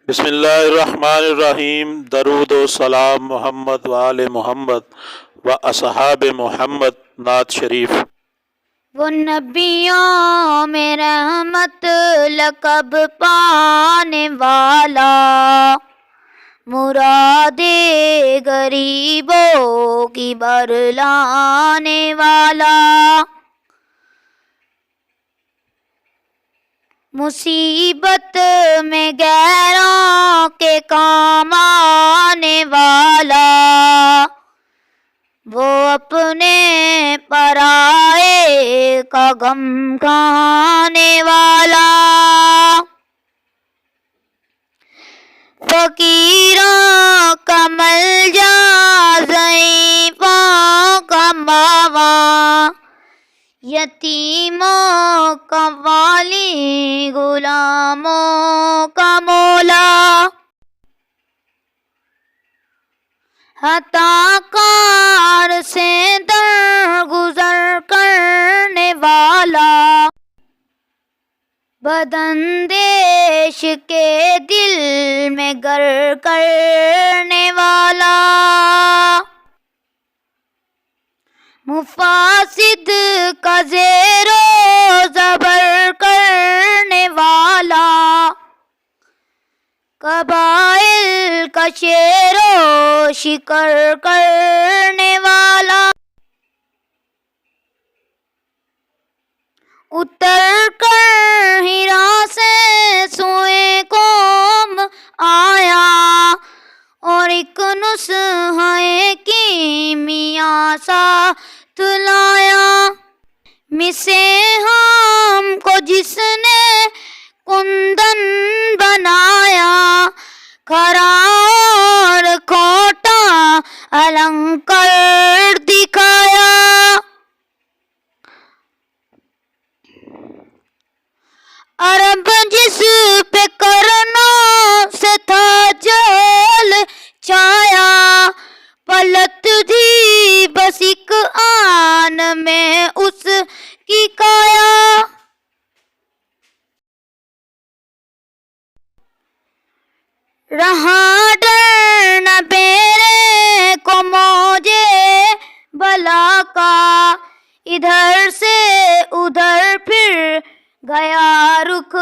بسم اللہ الرحمن الرحیم۔ درود و سلام محمد و آل محمد و اصحاب محمد۔ نعت شریف۔ وہ نبیوں میں رحمت لقب پانے والا، مراد غریبوں کی برلانے والا، مصیبت میں غیروں کے کام آنے والا، وہ اپنے پرائے کا غم کھانے والا، فقیروں کا ملجا ضعیفوں کا ماوا، یتیموں کا والی غلاموں کا مولا، عطا کار سے درگزر کرنے والا، بداندیش کے دل میں گر کرنے والا، مفاسد کا زیر و زبر کرنے والا، قبائل کا شیر و شکر کرنے والا، اتر کر ہیرا سے سوئے قوم آیا، اور ایک نسخہ کیمیا ساتھ لایا، مسے ہم کو جس نے کندن بنایا، کھرا اور کھوٹا النکر دکھایا، عرب جس پہ کرنوں سے تھا جل چھایا، پلٹ دی بس ایک آن میں اس کی کایا، رہا ڈر نہ بیرے کو موجے بلا کا، ادھر سے ادھر پھر گیا رخ